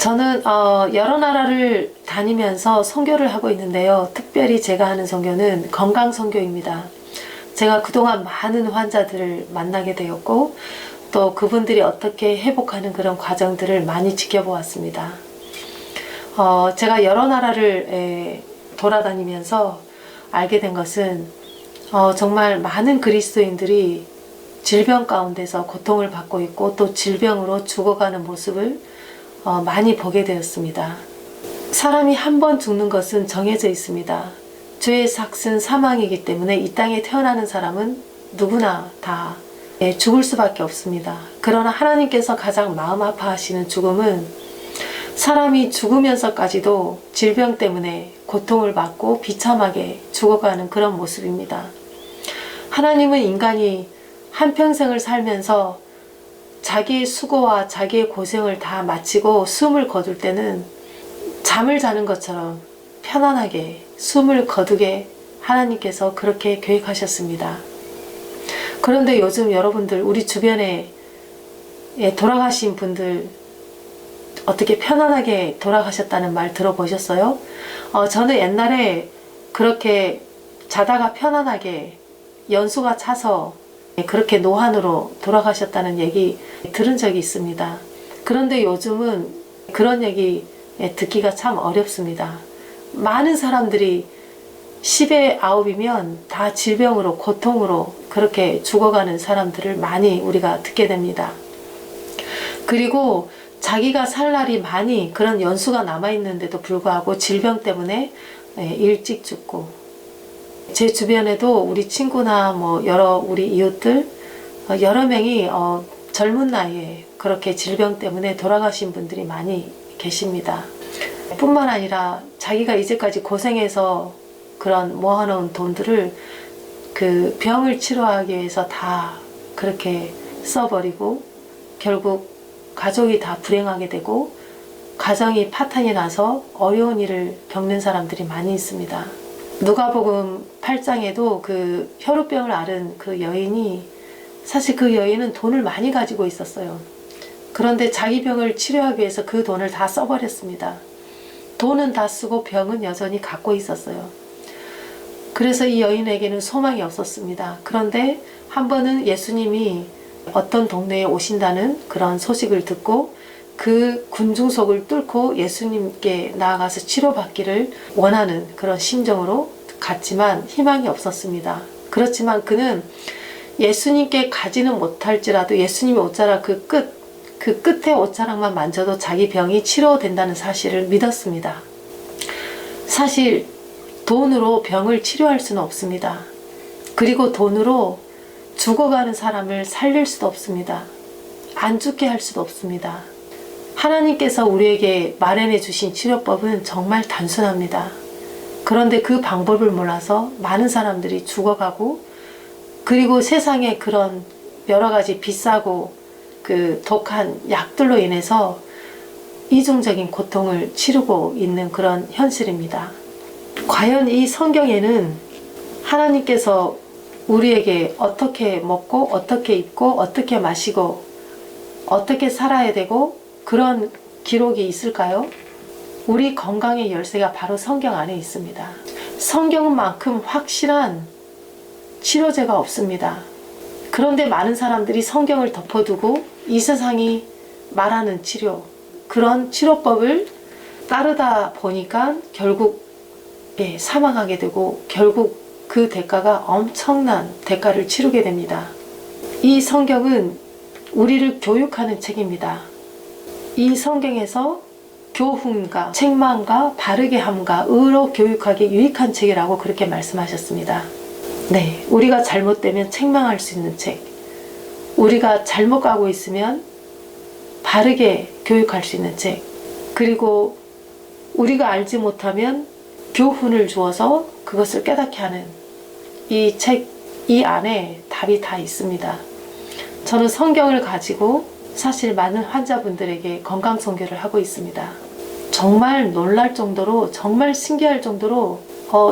저는 여러 나라를 다니면서 선교를 하고 있는데요. 특별히 제가 하는 선교는 건강 선교입니다. 제가 그동안 많은 환자들을 만나게 되었고 또 그분들이 어떻게 회복하는 그런 과정들을 많이 지켜보았습니다. 제가 여러 나라를 돌아다니면서 알게 된 것은 정말 많은 그리스도인들이 질병 가운데서 고통을 받고 있고 또 질병으로 죽어가는 모습을 많이 보게 되었습니다. 사람이 한 번 죽는 것은 정해져 있습니다. 죄의 삭은 사망이기 때문에 이 땅에 태어나는 사람은 누구나 다 죽을 수밖에 없습니다. 그러나 하나님께서 가장 마음 아파하시는 죽음은 사람이 죽으면서까지도 질병 때문에 고통을 받고 비참하게 죽어가는 그런 모습입니다. 하나님은 인간이 한평생을 살면서 자기의 수고와 자기의 고생을 다 마치고 숨을 거둘 때는 잠을 자는 것처럼 편안하게 숨을 거두게 하나님께서 그렇게 계획하셨습니다. 그런데 요즘 여러분들 우리 주변에 돌아가신 분들 어떻게 편안하게 돌아가셨다는 말 들어보셨어요? 저는 옛날에 그렇게 자다가 편안하게 연수가 차서 그렇게 노안으로 돌아가셨다는 얘기 들은 적이 있습니다. 그런데 요즘은 그런 얘기 듣기가 참 어렵습니다. 많은 사람들이 10의 9이면 다 질병으로 고통으로 그렇게 죽어가는 사람들을 많이 우리가 듣게 됩니다. 그리고 자기가 살 날이 많이 그런 연수가 남아있는데도 불구하고 질병 때문에 일찍 죽고, 제 주변에도 우리 친구나 우리 이웃들 여러 명이 젊은 나이에 그렇게 질병 때문에 돌아가신 분들이 많이 계십니다. 뿐만 아니라 자기가 이제까지 고생해서 그런 모아놓은 돈들을 그 병을 치료하기 위해서 다 그렇게 써버리고 결국 가족이 다 불행하게 되고 가정이 파탄이 나서 어려운 일을 겪는 사람들이 많이 있습니다. 누가복음 8장에도 그 혈우병을 앓은 그 여인이, 사실 그 여인은 돈을 많이 가지고 있었어요. 그런데 자기 병을 치료하기 위해서 그 돈을 다 써버렸습니다. 돈은 다 쓰고 병은 여전히 갖고 있었어요. 그래서 이 여인에게는 소망이 없었습니다. 그런데 한 번은 예수님이 어떤 동네에 오신다는 그런 소식을 듣고 그 군중석을 뚫고 예수님께 나아가서 치료받기를 원하는 그런 심정으로 갔지만 희망이 없었습니다. 그렇지만 그는 예수님께 가지는 못할지라도 예수님의 옷자락 그 끝에 옷자락만 만져도 자기 병이 치료된다는 사실을 믿었습니다. 사실 돈으로 병을 치료할 수는 없습니다. 그리고 돈으로 죽어가는 사람을 살릴 수도 없습니다. 안 죽게 할 수도 없습니다. 하나님께서 우리에게 마련해 주신 치료법은 정말 단순합니다. 그런데 그 방법을 몰라서 많은 사람들이 죽어가고, 그리고 세상에 그런 여러 가지 비싸고 그 독한 약들로 인해서 이중적인 고통을 치르고 있는 그런 현실입니다. 과연 이 성경에는 하나님께서 우리에게 어떻게 먹고 어떻게 입고 어떻게 마시고 어떻게 살아야 되고 그런 기록이 있을까요? 우리 건강의 열쇠가 바로 성경 안에 있습니다. 성경만큼 확실한 치료제가 없습니다. 그런데 많은 사람들이 성경을 덮어두고 이 세상이 말하는 치료, 그런 치료법을 따르다 보니까 결국 사망하게 되고 결국 그 대가가 엄청난 대가를 치르게 됩니다. 이 성경은 우리를 교육하는 책입니다. 이 성경에서 교훈과 책망과 바르게 함과 의로 교육하기 유익한 책이라고 그렇게 말씀하셨습니다. 네, 우리가 잘못되면 책망할 수 있는 책, 우리가 잘못 가고 있으면 바르게 교육할 수 있는 책, 그리고 우리가 알지 못하면 교훈을 주어서 그것을 깨닫게 하는 이 책, 이 안에 답이 다 있습니다. 저는 성경을 가지고 사실 많은 환자분들에게 건강 선교를 하고 있습니다. 정말 놀랄 정도로, 정말 신기할 정도로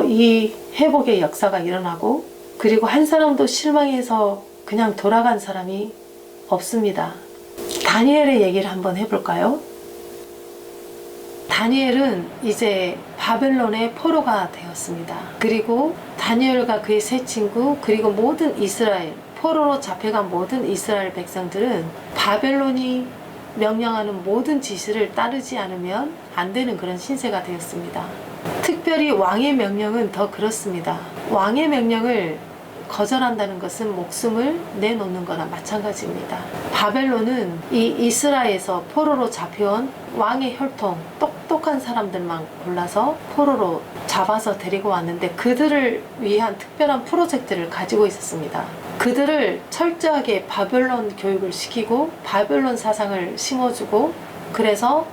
이 회복의 역사가 일어나고, 그리고 한 사람도 실망해서 그냥 돌아간 사람이 없습니다. 다니엘의 얘기를 한번 해볼까요? 다니엘은 이제 바벨론의 포로가 되었습니다. 그리고 다니엘과 그의 세 친구 그리고 모든 이스라엘 포로로 잡혀간 모든 이스라엘 백성들은 바벨론이 명령하는 모든 지시를 따르지 않으면 안 되는 그런 신세가 되었습니다. 특별히 왕의 명령은 더 그렇습니다. 왕의 명령을 거절한다는 것은 목숨을 내놓는 거나 마찬가지입니다. 바벨론은 이 이스라엘에서 포로로 잡혀온 왕의 혈통, 똑똑한 사람들만 골라서 포로로 잡아서 데리고 왔는데 그들을 위한 특별한 프로젝트를 가지고 있었습니다. 그들을 철저하게 바벨론 교육을 시키고 바벨론 사상을 심어주고 그래서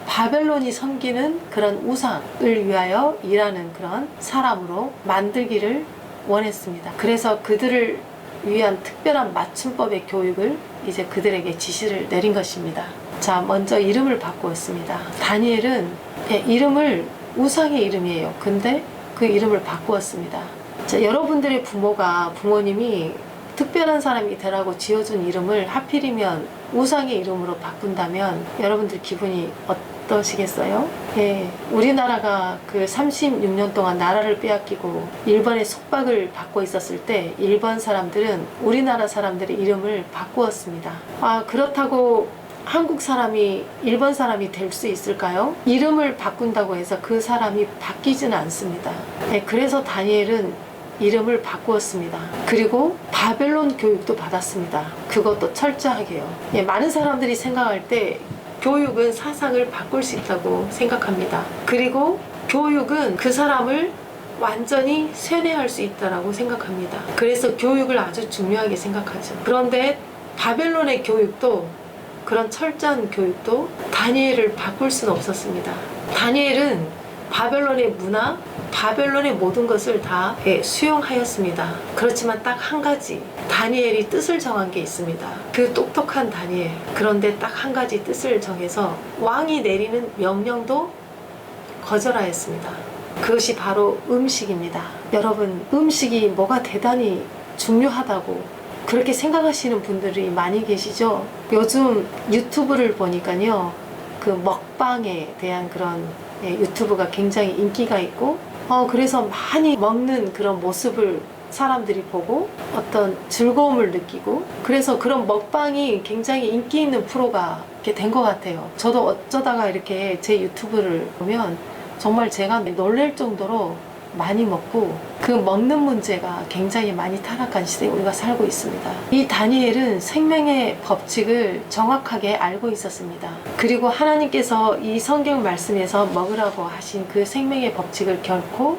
바벨론이 섬기는 그런 우상을 위하여 일하는 그런 사람으로 만들기를 원했습니다. 그래서 그들을 위한 특별한 맞춤법의 교육을 이제 그들에게 지시를 내린 것입니다. 자, 먼저 이름을 바꾸었습니다. 다니엘은 이름을 우상의 이름이에요. 근데 그 이름을 바꾸었습니다. 자, 여러분들의 부모님이 특별한 사람이 되라고 지어준 이름을 하필이면 우상의 이름으로 바꾼다면 여러분들 기분이 어떠시겠어요? 예, 우리나라가 그 36년 동안 나라를 빼앗기고 일본의 속박을 받고 있었을 때 일본 사람들은 우리나라 사람들의 이름을 바꾸었습니다. 아, 그렇다고 한국 사람이 일본 사람이 될 수 있을까요? 이름을 바꾼다고 해서 그 사람이 바뀌지는 않습니다. 예, 그래서 다니엘은 이름을 바꾸었습니다. 그리고 바벨론 교육도 받았습니다. 그것도 철저하게요. 예, 많은 사람들이 생각할 때 교육은 사상을 바꿀 수 있다고 생각합니다. 그리고 교육은 그 사람을 완전히 세뇌할 수 있다고 생각합니다. 그래서 교육을 아주 중요하게 생각하죠. 그런데 바벨론의 교육도 그런 철저한 교육도 다니엘을 바꿀 수는 없었습니다. 다니엘은 바벨론의 문화, 바벨론의 모든 것을 다 수용하였습니다. 그렇지만 딱 한 가지 다니엘이 뜻을 정한 게 있습니다. 그 똑똑한 다니엘. 그런데 딱 한 가지 뜻을 정해서 왕이 내리는 명령도 거절하였습니다. 그것이 바로 음식입니다. 여러분, 음식이 뭐가 대단히 중요하다고 그렇게 생각하시는 분들이 많이 계시죠? 요즘 유튜브를 보니까요, 그 먹방에 대한 그런 유튜브가 굉장히 인기가 있고 그래서 많이 먹는 그런 모습을 사람들이 보고 어떤 즐거움을 느끼고 그래서 그런 먹방이 굉장히 인기 있는 프로가 이렇게 된 것 같아요. 저도 어쩌다가 이렇게 제 유튜브를 보면 정말 제가 놀랄 정도로 많이 먹고 그 먹는 문제가 굉장히 많이 타락한 시대에 우리가 살고 있습니다. 이 다니엘은 생명의 법칙을 정확하게 알고 있었습니다. 그리고 하나님께서 이 성경 말씀에서 먹으라고 하신 그 생명의 법칙을 결코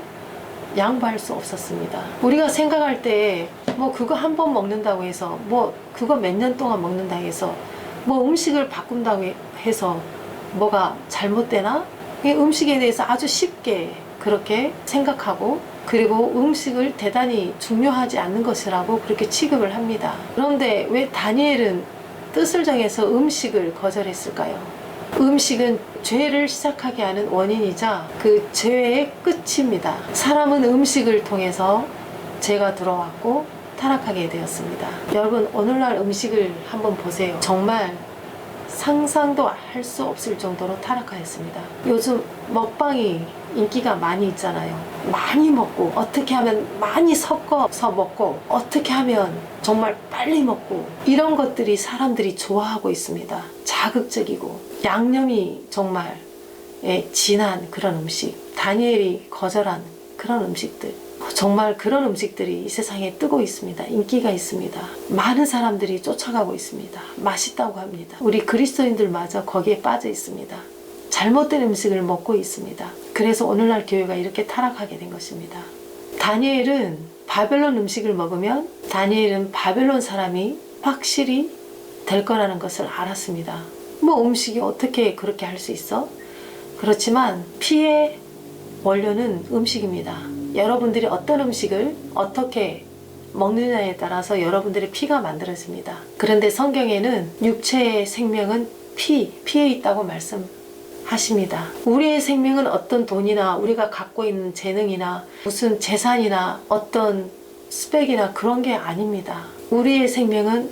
양보할 수 없었습니다. 우리가 생각할 때 뭐 그거 한 번 먹는다고 해서 뭐 그거 몇 년 동안 먹는다고 해서 뭐 음식을 바꾼다고 해서 뭐가 잘못되나? 이 음식에 대해서 아주 쉽게 그렇게 생각하고 그리고 음식을 대단히 중요하지 않는 것이라고 그렇게 취급을 합니다. 그런데 왜 다니엘은 뜻을 정해서 음식을 거절했을까요? 음식은 죄를 시작하게 하는 원인이자 그 죄의 끝입니다. 사람은 음식을 통해서 죄가 들어왔고 타락하게 되었습니다. 여러분, 오늘날 음식을 한번 보세요. 정말 상상도 할 수 없을 정도로 타락하였습니다. 요즘 먹방이 인기가 많이 있잖아요. 많이 먹고 어떻게 하면 많이 섞어서 먹고 어떻게 하면 정말 빨리 먹고 이런 것들이 사람들이 좋아하고 있습니다. 자극적이고 양념이 정말 진한 그런 음식, 다니엘이 거절한 그런 음식들, 정말 그런 음식들이 이 세상에 뜨고 있습니다. 인기가 있습니다. 많은 사람들이 쫓아가고 있습니다. 맛있다고 합니다. 우리 그리스도인들마저 거기에 빠져 있습니다. 잘못된 음식을 먹고 있습니다. 그래서 오늘날 교회가 이렇게 타락하게 된 것입니다. 다니엘은 바벨론 음식을 먹으면 다니엘은 바벨론 사람이 확실히 될 거라는 것을 알았습니다. 뭐 음식이 어떻게 그렇게 할 수 있어? 그렇지만 피의 원료는 음식입니다. 여러분들이 어떤 음식을 어떻게 먹느냐에 따라서 여러분들의 피가 만들어집니다. 그런데 성경에는 육체의 생명은 피에 있다고 말씀하십니다. 우리의 생명은 어떤 돈이나 우리가 갖고 있는 재능이나 무슨 재산이나 어떤 스펙이나 그런 게 아닙니다. 우리의 생명은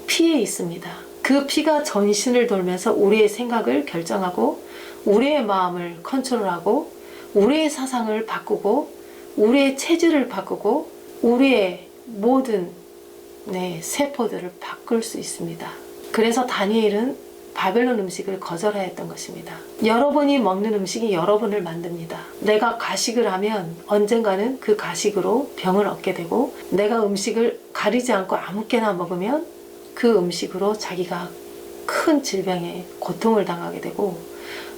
피에 있습니다. 그 피가 전신을 돌면서 우리의 생각을 결정하고 우리의 마음을 컨트롤하고 우리의 사상을 바꾸고 우리의 체질을 바꾸고 우리의 모든 세포들을 바꿀 수 있습니다. 그래서 다니엘은 바벨론 음식을 거절하였던 것입니다. 여러분이 먹는 음식이 여러분을 만듭니다. 내가 가식을 하면 언젠가는 그 가식으로 병을 얻게 되고, 내가 음식을 가리지 않고 아무렇게나 먹으면 그 음식으로 자기가 큰 질병에 고통을 당하게 되고,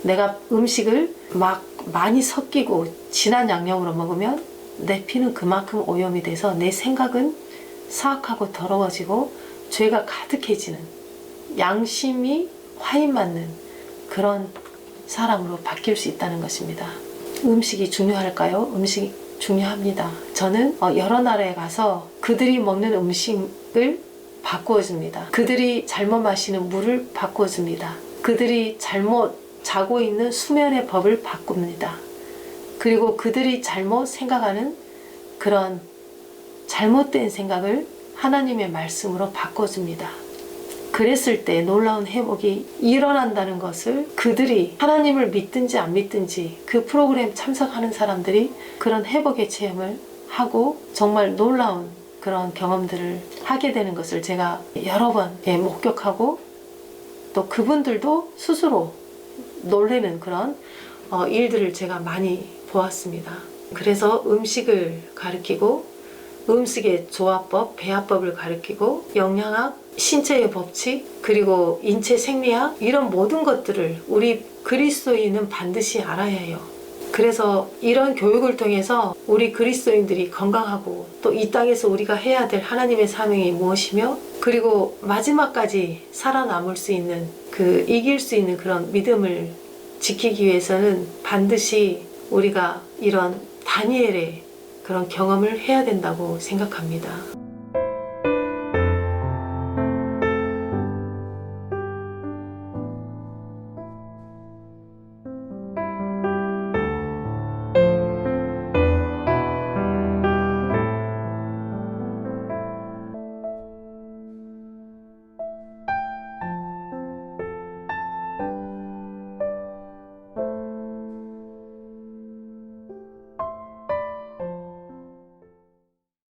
내가 음식을 막 많이 섞이고 진한 양념으로 먹으면 내 피는 그만큼 오염이 돼서 내 생각은 사악하고 더러워지고 죄가 가득해지는, 양심이 화인 맞는 그런 사람으로 바뀔 수 있다는 것입니다. 음식이 중요할까요? 음식이 중요합니다. 저는 여러 나라에 가서 그들이 먹는 음식을 바꾸어줍니다. 그들이 잘못 마시는 물을 바꾸어줍니다. 그들이 잘못 자고 있는 수면의 법을 바꿉니다. 그리고 그들이 잘못 생각하는 그런 잘못된 생각을 하나님의 말씀으로 바꿔줍니다. 그랬을 때 놀라운 회복이 일어난다는 것을 그들이 하나님을 믿든지 안 믿든지 그 프로그램 참석하는 사람들이 그런 회복의 체험을 하고 정말 놀라운 그런 경험들을 하게 되는 것을 제가 여러 번 목격하고, 또 그분들도 스스로 놀라는 그런 일들을 제가 많이 보았습니다. 그래서 음식을 가르치고 음식의 조화법, 배합법을 가르치고 영양학, 신체의 법칙, 그리고 인체 생리학, 이런 모든 것들을 우리 그리스도인은 반드시 알아야 해요. 그래서 이런 교육을 통해서 우리 그리스도인들이 건강하고 또 이 땅에서 우리가 해야 될 하나님의 사명이 무엇이며, 그리고 마지막까지 살아남을 수 있는 이길 수 있는 그런 믿음을 지키기 위해서는 반드시 우리가 이런 다니엘의 그런 경험을 해야 된다고 생각합니다.